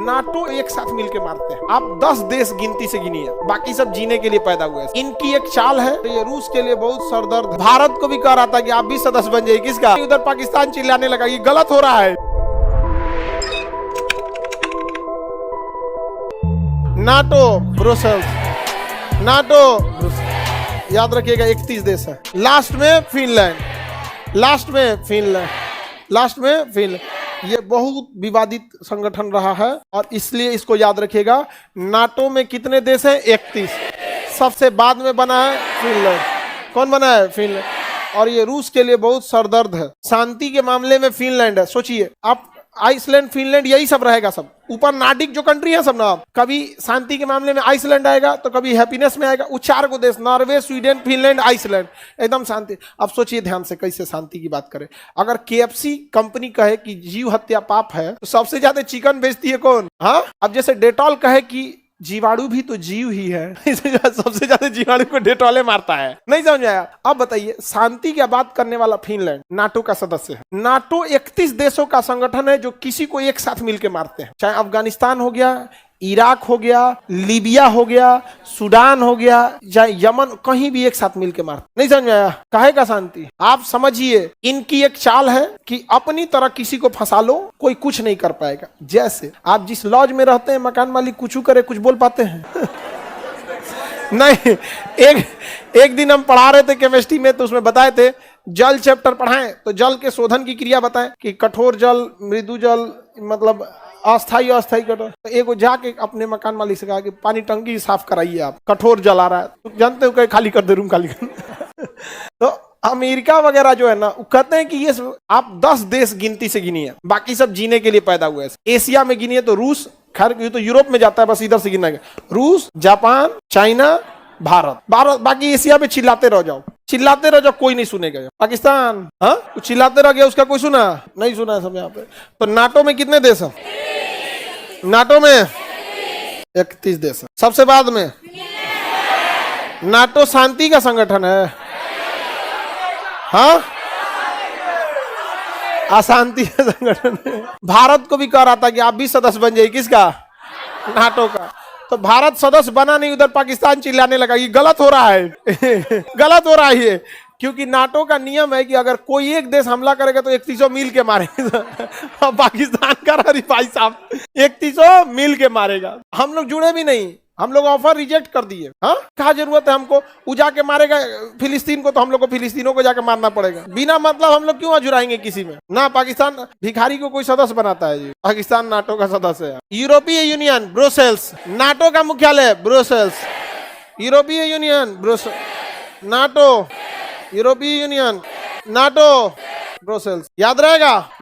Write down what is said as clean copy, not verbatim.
NATO एक साथ मिलके मारते हैं। आप 10 देश गिनती से गिनिए, बाकी सब जीने के लिए पैदा हुए हैं। इनकी एक चाल है, ये रूस के लिए बहुत सरदर्द है। भारत को भी कह रहा था कि आप भी सदस्य बन जाइए, किसका? उधर पाकिस्तान चिल्लाने लगा ये गलत हो रहा है। नाटो ब्रुसेल्स, नाटो याद रखिएगा 31 देश है। लास्ट में फिनलैंड, लास्ट में फिनलैंड, लास्ट में फिनलैंड। ये बहुत विवादित संगठन रहा है और इसलिए इसको याद रखिएगा। नाटो में कितने देश हैं? 31। सबसे बाद में बना है फिनलैंड। कौन बना है? फिनलैंड। और ये रूस के लिए बहुत सरदर्द है। शांति के मामले में फिनलैंड है। सोचिए आप, आइसलैंड, फिनलैंड, यही सब रहेगा। सब ऊपर नार्डिक जो कंट्री है सब ना, कभी शांति के मामले में आइसलैंड आएगा तो कभी हैप्पीनेस में आएगा। वो 4 को देश, नॉर्वे, स्वीडन, फिनलैंड, आइसलैंड, एकदम शांति। अब सोचिए ध्यान से कैसे शांति की बात करें। अगर KFC कंपनी कहे कि जीव हत्या पाप है तो सबसे ज्यादा चिकन बेचती है कौन? हाँ, अब जैसे डेटॉल कहे कि जीवाणु भी तो जीव ही है, सबसे ज्यादा जीवाणु को डेटॉले मारता है। नहीं समझ आया? अब बताइए, शांति की बात करने वाला फिनलैंड नाटो का सदस्य है। नाटो 31 देशों का संगठन है जो किसी को एक साथ मिलकर मारते हैं। चाहे अफगानिस्तान हो गया, इराक हो गया, लीबिया हो गया, सूडान हो गया, चाहे यमन, कहीं भी एक साथ मिलकर मारते। नहीं समझ में आया? काहे का शांति? आप समझिए, इनकी एक चाल है कि अपनी तरह किसी को फंसा लो, कोई कुछ नहीं कर पाएगा। जैसे आप जिस लॉज में रहते हैं, मकान मालिक कुछ करे, कुछ बोल पाते हैं? नहीं। एक दिन हम पढ़ा रहे थे केमिस्ट्री में, तो उसमें बताए थे, जल चैप्टर पढ़ाएं तो जल के शोधन की क्रिया बताएं कि कठोर जल, मृदु जल, मतलब अस्थाई, अस्थाई कठोर। तो एक जाके अपने मकान मालिक से कहा कि पानी टंकी साफ कराइए, आप कठोर जल आ रहा है। तो जानते हो, खाली कर दे, रूम खाली कर। तो अमेरिका वगैरह जो है ना, वो कहते हैं कि ये आप 10 देश गिनती से गिनिए, बाकी सब जीने के लिए पैदा हुए हैं। एशिया में गिनिए तो रूस, खैर ये तो यूरोप में जाता है, बस इधर से गिना गया। रूस, जापान, चाइना, भारत। बाकी एशिया में चिल्लाते रह जाओ, चिल्लाते रह जाओ, कोई नहीं सुनेगा। पाकिस्तान, हाँ, चिल्लाते रह गया, उसका कोई सुना नहीं? सुना है सब यहाँ पे। तो नाटो में कितने देश हैं? नाटो में 31 देश है। सबसे बाद में नाटो शांति का संगठन है। हाँ, अशांति का संगठन है। भारत को भी कह रहा था कि आप भी सदस्य बन जाइए, किसका? नाटो का। तो भारत सदस्य बना नहीं, उधर पाकिस्तान चिल्लाने लगा ये गलत हो रहा है। गलत हो रहा है ये, क्योंकि नाटो का नियम है कि अगर कोई एक देश हमला करेगा तो 31 मिल के मारेगा। पाकिस्तान का भाई साहब 31 मिल के मारेगा। हम लोग जुड़े भी नहीं, हम लोग ऑफर रिजेक्ट कर दिए। हाँ, क्या जरूरत है हमको? वो जाके मारेगा फिलिस्तीन को, तो हम लोग को फिलिस्तीनों को जाके मारना पड़ेगा। बिना मतलब हम लोग क्यों जुड़ाएंगे किसी में? ना पाकिस्तान भिखारी को कोई सदस्य बनाता है जी। पाकिस्तान नाटो का सदस्य है। यूरोपीय यूनियन ब्रुसेल्स, नाटो का मुख्यालय ब्रुसेल्स। यूरोपीय यूनियन ब्रुसेल्स, नाटो, यूरोपीय यूनियन, नाटो, ब्रुसेल्स। याद रहेगा?